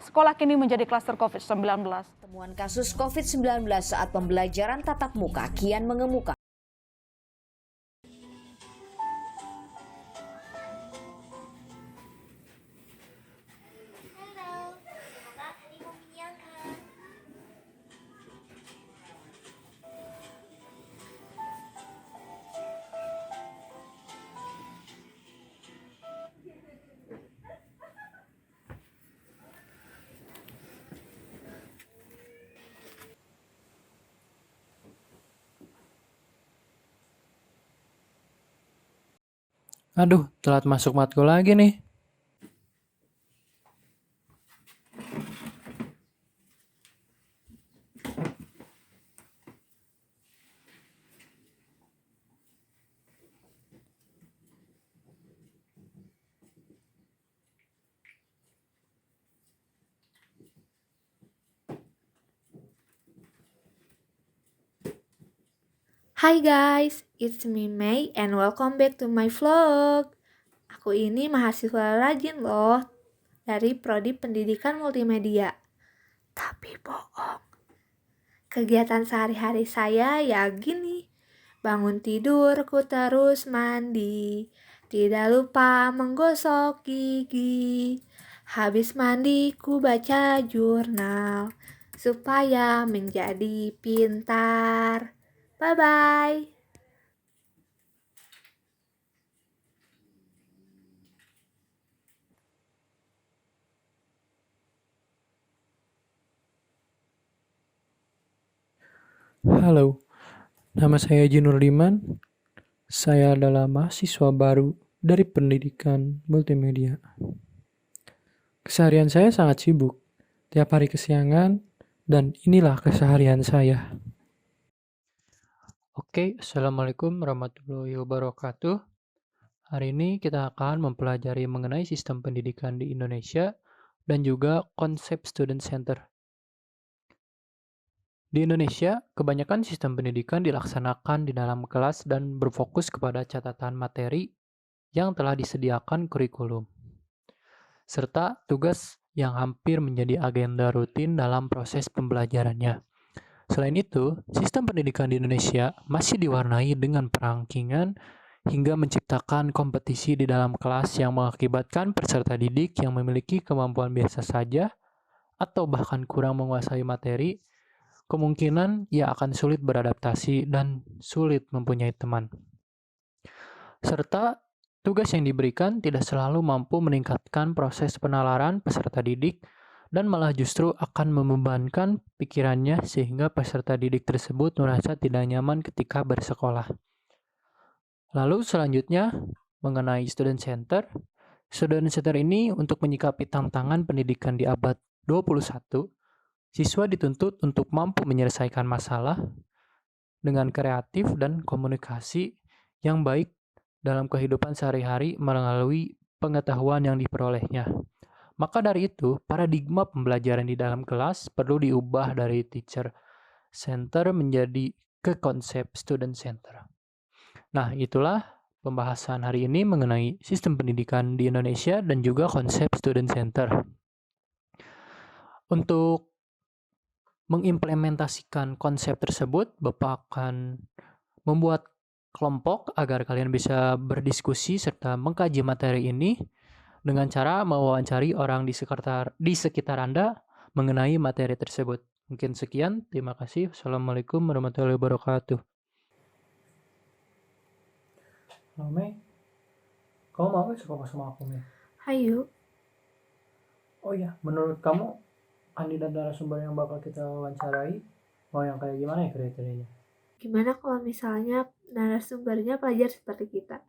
sekolah kini menjadi klaster COVID-19. Temuan kasus COVID-19 saat pembelajaran tatap muka kian mengemuka. Aduh, telat masuk matkul lagi nih. Hai guys, it's me Mei and welcome back to my vlog. Aku ini mahasiswa rajin loh dari Prodi Pendidikan Multimedia. Tapi bohong. Kegiatan sehari-hari saya ya gini. Bangun tidur ku terus mandi. Tidak lupa menggosok gigi. Habis mandi ku baca jurnal supaya menjadi pintar. Bye-bye. Halo, nama saya Jinur Diman. Saya adalah mahasiswa baru dari Pendidikan Multimedia. Keseharian saya sangat sibuk, tiap hari kesiangan, dan inilah keseharian saya. Oke, Assalamualaikum warahmatullahi wabarakatuh. Hari ini kita akan mempelajari mengenai sistem pendidikan di Indonesia dan juga konsep student center. Di Indonesia, kebanyakan sistem pendidikan dilaksanakan di dalam kelas dan berfokus kepada catatan materi yang telah disediakan kurikulum, serta tugas yang hampir menjadi agenda rutin dalam proses pembelajarannya. Selain itu, sistem pendidikan di Indonesia masih diwarnai dengan perangkingan hingga menciptakan kompetisi di dalam kelas yang mengakibatkan peserta didik yang memiliki kemampuan biasa saja atau bahkan kurang menguasai materi, kemungkinan ia akan sulit beradaptasi dan sulit mempunyai teman. Serta tugas yang diberikan tidak selalu mampu meningkatkan proses penalaran peserta didik dan malah justru akan membebankan pikirannya sehingga peserta didik tersebut merasa tidak nyaman ketika bersekolah. Lalu selanjutnya mengenai student center. Student center ini untuk menyikapi tantangan pendidikan di abad 21, siswa dituntut untuk mampu menyelesaikan masalah dengan kreatif dan komunikasi yang baik dalam kehidupan sehari-hari melalui pengetahuan yang diperolehnya. Maka dari itu, paradigma pembelajaran di dalam kelas perlu diubah dari teacher center menjadi ke konsep student center. Nah, itulah pembahasan hari ini mengenai sistem pendidikan di Indonesia dan juga konsep student center. Untuk mengimplementasikan konsep tersebut, Bapak akan membuat kelompok agar kalian bisa berdiskusi serta mengkaji materi ini dengan cara mewawancari orang di sekitar Anda mengenai materi tersebut. Mungkin sekian, terima kasih. Assalamualaikum warahmatullahi wabarakatuh. Halo Mei, kamu mau gak sekolah sama aku Mei? Hayu. Oh iya, menurut kamu kandidat narasumber yang bakal kita wawancarai mau yang kayak gimana ya kriterianya? Gimana kalau misalnya narasumbernya pelajar seperti kita?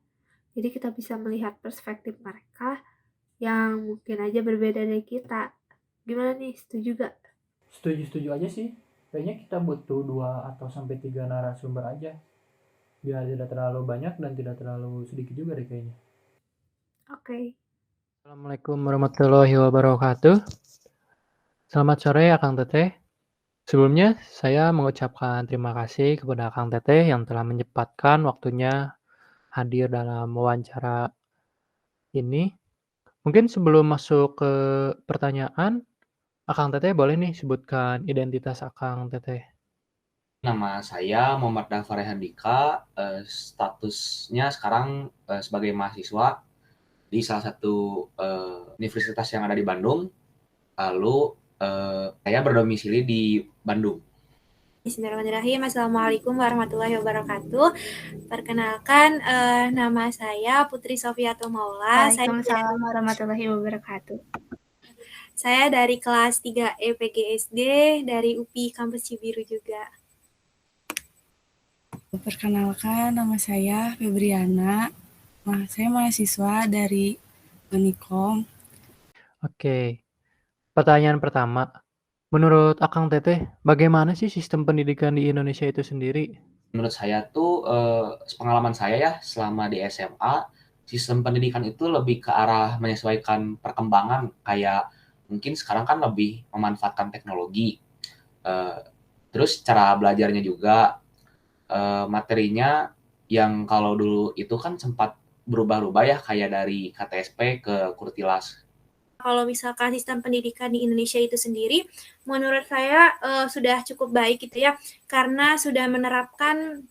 Jadi kita bisa melihat perspektif mereka yang mungkin aja berbeda dari kita. Gimana nih, setuju gak? Setuju aja sih. Kayaknya kita butuh 2 atau sampai 3 narasumber aja. Biar tidak terlalu banyak dan tidak terlalu sedikit juga deh kayaknya. Oke. Assalamualaikum warahmatullahi wabarakatuh. Selamat sore Akang Teteh. Sebelumnya saya mengucapkan terima kasih kepada Akang Teteh yang telah menyempatkan waktunya hadir dalam wawancara ini. Mungkin sebelum masuk ke pertanyaan, Akang Teteh boleh nih sebutkan identitas Akang Teteh. Nama saya Muhammad Dafar Handika, statusnya sekarang sebagai mahasiswa di salah satu universitas yang ada di Bandung. Lalu saya berdomisili di Bandung. Bismillahirrahmanirrahim. Assalamualaikum warahmatullahi wabarakatuh. Perkenalkan, nama saya Putri Sofiatul Maula. Waalaikumsalam warahmatullahi wabarakatuh. Saya dari kelas 3 PGSD dari UPI Kampus Cibiru juga. Perkenalkan, nama saya Febriana. Saya mahasiswa dari Unikom. Oke, pertanyaan pertama. Menurut Akang Teteh, bagaimana sih sistem pendidikan di Indonesia itu sendiri? Menurut saya tuh, pengalaman saya ya selama di SMA, sistem pendidikan itu lebih ke arah menyesuaikan perkembangan, kayak mungkin sekarang kan lebih memanfaatkan teknologi. Terus cara belajarnya juga, materinya yang kalau dulu itu kan sempat berubah-ubah ya, kayak dari KTSP ke Kurtilas. Kalau misalkan sistem pendidikan di Indonesia itu sendiri, menurut saya sudah cukup baik gitu ya, karena sudah menerapkan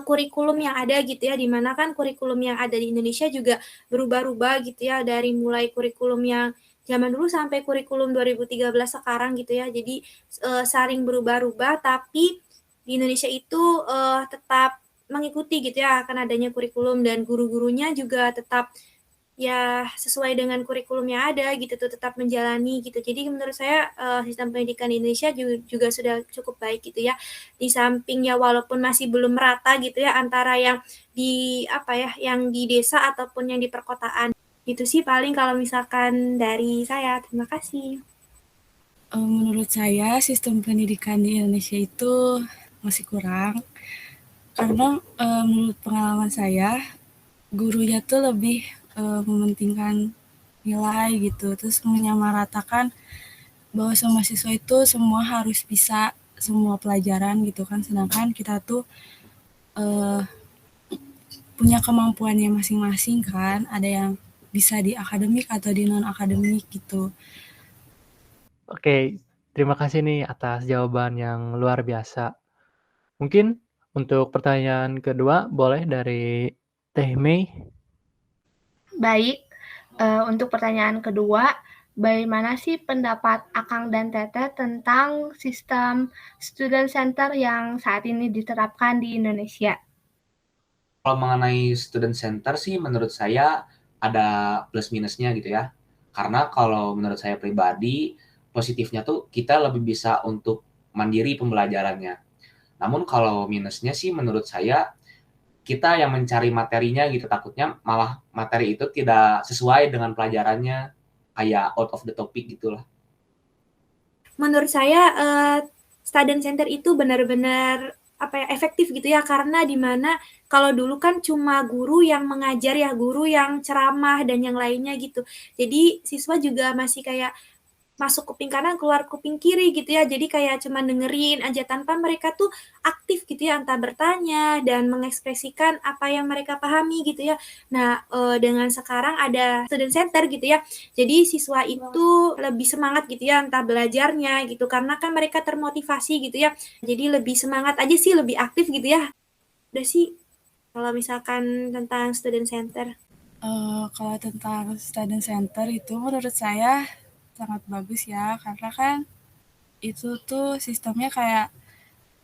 kurikulum yang ada gitu ya, dimana kan kurikulum yang ada di Indonesia juga berubah-ubah gitu ya, dari mulai kurikulum yang zaman dulu sampai kurikulum 2013 sekarang gitu ya. Jadi saling berubah-ubah, tapi di Indonesia itu tetap mengikuti gitu ya akan adanya kurikulum, dan guru-gurunya juga tetap ya sesuai dengan kurikulum yang ada gitu tuh, tetap menjalani gitu. Jadi menurut saya sistem pendidikan di Indonesia juga sudah cukup baik gitu ya. Di samping ya walaupun masih belum merata gitu ya antara yang di yang di desa ataupun yang di perkotaan. Itu sih paling kalau misalkan dari saya. Terima kasih. Menurut saya, sistem pendidikan di Indonesia itu masih kurang. Karena menurut pengalaman saya, gurunya tuh lebih mementingkan nilai gitu, terus menyamaratakan bahwa semua siswa itu semua harus bisa semua pelajaran gitu kan, sedangkan kita tuh punya kemampuannya masing-masing kan, ada yang bisa di akademik atau di non-akademik gitu. Oke, terima kasih nih atas jawaban yang luar biasa. Mungkin untuk pertanyaan kedua boleh dari Teh Mei. Baik, untuk pertanyaan kedua, bagaimana sih pendapat Akang dan Teteh tentang sistem student center yang saat ini diterapkan di Indonesia? Kalau mengenai student center sih menurut saya ada plus minusnya gitu ya. Karena kalau menurut saya pribadi, positifnya tuh kita lebih bisa untuk mandiri pembelajarannya. Namun kalau minusnya sih menurut saya, kita yang mencari materinya gitu, takutnya malah materi itu tidak sesuai dengan pelajarannya, kayak out of the topic gitulah. Menurut saya student center itu benar-benar efektif gitu ya, karena dimana kalau dulu kan cuma guru yang mengajar ya, guru yang ceramah dan yang lainnya gitu. Jadi siswa juga masih kayak masuk kuping kanan keluar kuping kiri gitu ya, jadi kayak cuma dengerin aja tanpa mereka tuh aktif gitu ya, entah bertanya dan mengekspresikan apa yang mereka pahami gitu ya. Nah dengan sekarang ada student center gitu ya, jadi siswa itu lebih semangat gitu ya entah belajarnya gitu, karena kan mereka termotivasi gitu ya, jadi lebih semangat aja sih, lebih aktif gitu ya. Udah sih kalau misalkan tentang student center. Kalau tentang student center itu menurut saya sangat bagus ya, karena kan itu tuh sistemnya kayak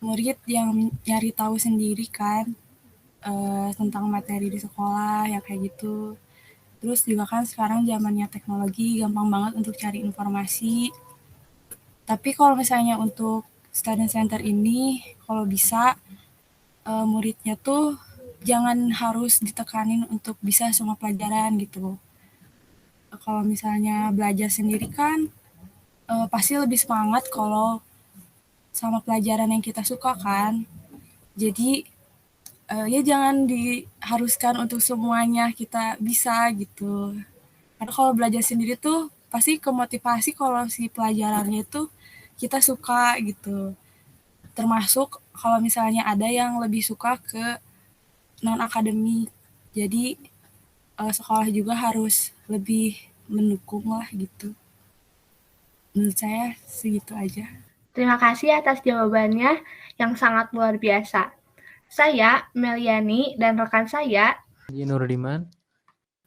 murid yang nyari tahu sendiri kan tentang materi di sekolah ya kayak gitu. Terus juga kan sekarang zamannya teknologi, gampang banget untuk cari informasi. Tapi kalau misalnya untuk student center ini, kalau bisa muridnya tuh jangan harus ditekanin untuk bisa semua pelajaran gitu. Kalau misalnya belajar sendiri kan pasti lebih semangat kalau sama pelajaran yang kita suka kan. Jadi ya jangan diharuskan untuk semuanya kita bisa gitu. Karena kalau belajar sendiri tuh pasti kemotivasi kalau si pelajarannya itu kita suka gitu. Termasuk kalau misalnya ada yang lebih suka ke non-akademik. Jadi sekolah juga harus lebih mendukung lah gitu. Menurut saya segitu aja. Terima kasih atas jawabannya yang sangat luar biasa. Saya, Meliani, dan rekan saya Haji Nurdiman.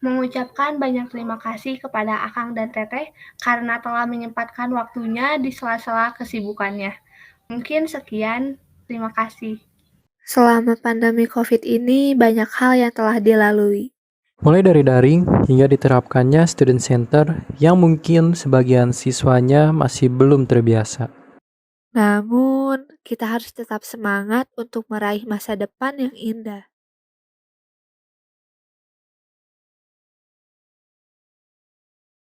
mengucapkan banyak terima kasih kepada Akang dan Teteh karena telah menyempatkan waktunya di sela-sela kesibukannya. Mungkin sekian, terima kasih. Selama pandemi COVID ini, banyak hal yang telah dilalui. Mulai dari daring hingga diterapkannya student center yang mungkin sebagian siswanya masih belum terbiasa. Namun, kita harus tetap semangat untuk meraih masa depan yang indah.